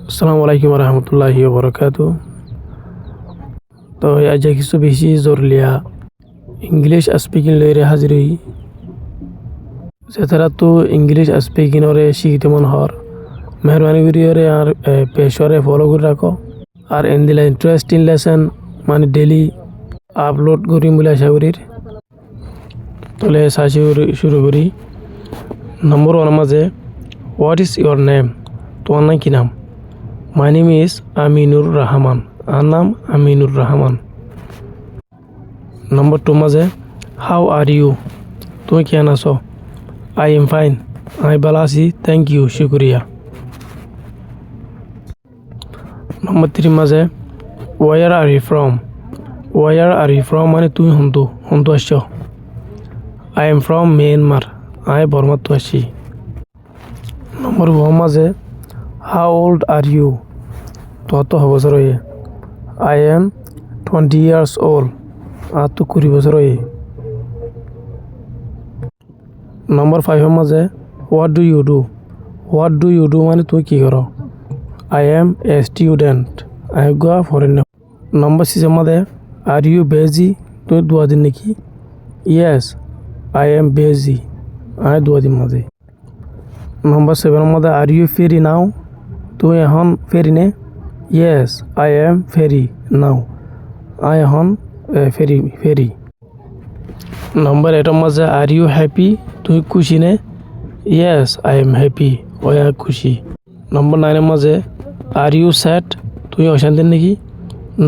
আসসালামু আলাইকুম রহমতুল্লাহি ওবরাকাতু। তো আজ কিছু বেশি জরুরিয়া ইংলিশ স্পিকিং লইরে হাজির হই। যেতারা তো ইংলিশ স্পিকিং ওরে শিখিতে মন হর মেহরবানি করিওরে আর পেশরে ফলো করে রাখো। আর এন্দিলা ইন্টারেস্টিং লেসন মানে ডেলি আপলোড করিম বলে আশা করি। তাহলে সাজি শুরু করি। নম্বর 1 মাঝে হোয়াট ইজ ইউর নেম? তোমার নাম কি নাম? My name is Aminur Rahman. Our name Aminur Rahman. Number 2 maze how are you? তুমি কেমন আছো? I am fine. আমি ভালো আছি, thank you, শুকরিয়া। Number 3 মাঝে where are you from? Where are you from মানে তুমি হন্তু আসছো। I am from Myanmar. আমি বর্মা তো আসি। Number 1 মাঝে how old are you? কত বছর হয়ে? I am 20 years old. আর তো 20 বছর হয়ে। নম্বর 5 মাঝে what do you do? What do you do মানে তুই কি করো? I am a student. I go foreign. নম্বর 6 মাঝে are you busy? তুই দুয়া দিন নাকি? Yes, I am busy. আমি দুয়া দিন মাঝে। নম্বর 7 মাঝে are you free now? তুই এখন ফ্রি নে? Yes, I am free now. I এখন ফ্রি। নম্বর 8 মাঝে are you happy? তুই খুশি নে? Yes, I am happy. ওই খুশি। নম্বর 9 মাঝে are you sad? তুই অশান্তি নাকি?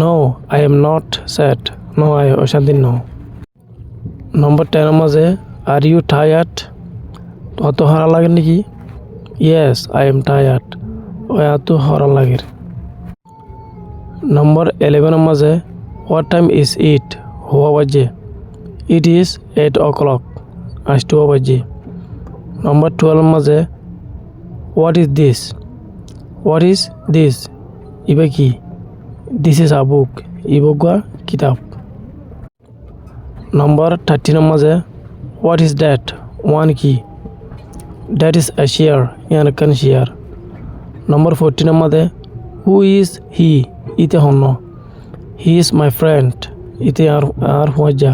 No, I am not sad. No, I অশান্তি ন। নম্বর 10 মাঝে are you tired? তো হারা লাগে নাকি? Yes, I am tired. ওই তো হারা লাগে। নম্বর 11 মাঝে what time is it? হওয়া বাজে। It is 8 o'clock. আসতে হওয়া বাজে। নম্বর 12 মাঝে what is this? What is this? ইবা কি? This is a book. ইবগা কিতাব। নম্বর 13 মাঝে what is that? One কি? That is a chair. ইয়ান কান চেয়ার। নম্বর 14 মাঝে who is he? ইতে হন্য। He is my friend. ইতে আর হুয়াজা।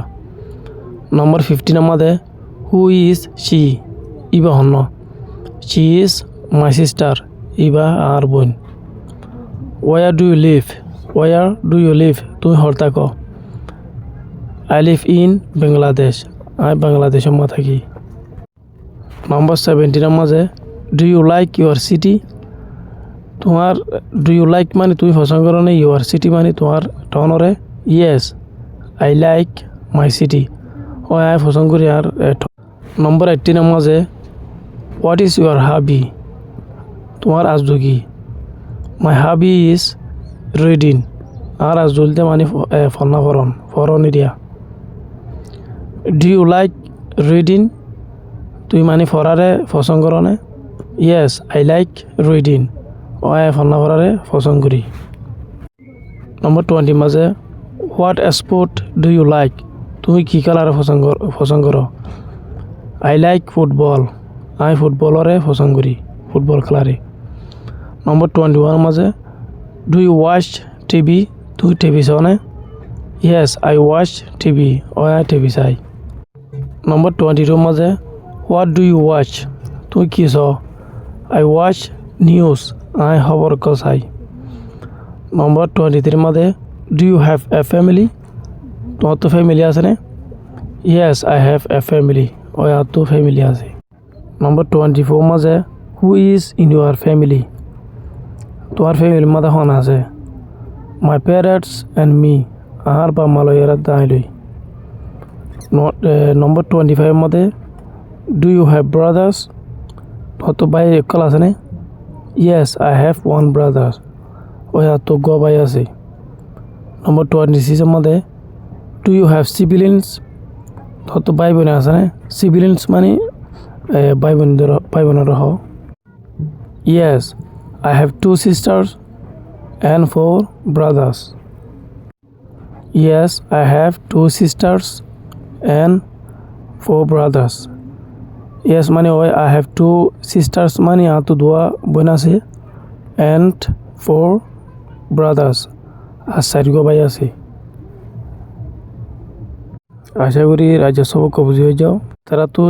নম্বর 15 মাঝে who is she? Iba হন্য। She is my sister. ইবা আর বোন। Where do you live? Where do you live? তুমি হর থাকো। I live in Bangladesh. আমি বাংলাদেশের মা থাকি। নম্বর 17 মাঝে do you like your city? তোমার do you like মানে তুমি পছন্দ করো না your city মানে তোমার টাউনরে? Yes, I like my city. ও আমি পছন্দ করি আর নম্বর 18 মাঝে what is your hobby? তোমার আজদু কি? My hobby is reading. আর আজদুলতে মানে ফরন area. Do you like reading? তুই মানে ফরারে পছন্দ করো না? Yes, I like reading. ও ফরারে পছন্দ করি। নম্বর 20 মাঝে what sport do you like? তুমি কি খেলারে পছন্দ করো? I like football. আমি ফুটবলরে পছন্দ করি, ফুটবল খেলারে। নম্বর 21 মাঝে do you watch TV? তুই টিভি চাও না? Yes, I watch TV. ও টিভি চাই। নম্বর 22 মাঝে what do you watch? তুই কি চাও? I watch news. আমি খবর চাই। নম্বর 23 মাঝে do you have a family? তোমার তো ফ্যামিলি আছে না? Yes, I have a family. ও তো ফ্যামিলি আছে। নম্বর 24 মাঝে who is in your family? তোমার ফ্যামিলির মধ্যে হন আছে? My parents and me. আর বা মালয়েরা দাঁড়াই। নম্বর 25 মধ্যে do you have brothers? তোমার তো ভাই একল আছে না? Yes, I have one brother. ও তো গো ভাই আছে। নম্বর 26 মধ্যে do you have siblings? তোমার তো ভাই বোন আছে না? Siblings মানে ভাই বোনের হ। Yes, I have 2 sisters and 4 brothers. Yes, I have 2 sisters and 4 brothers. Yes মানে I have 2 sisters মানে আর তো দুয়া বোন আছে and 4 brothers আর 4 ভাই আছে। আশা করি রাজ্য সবক বুঝে যাও। তারা তো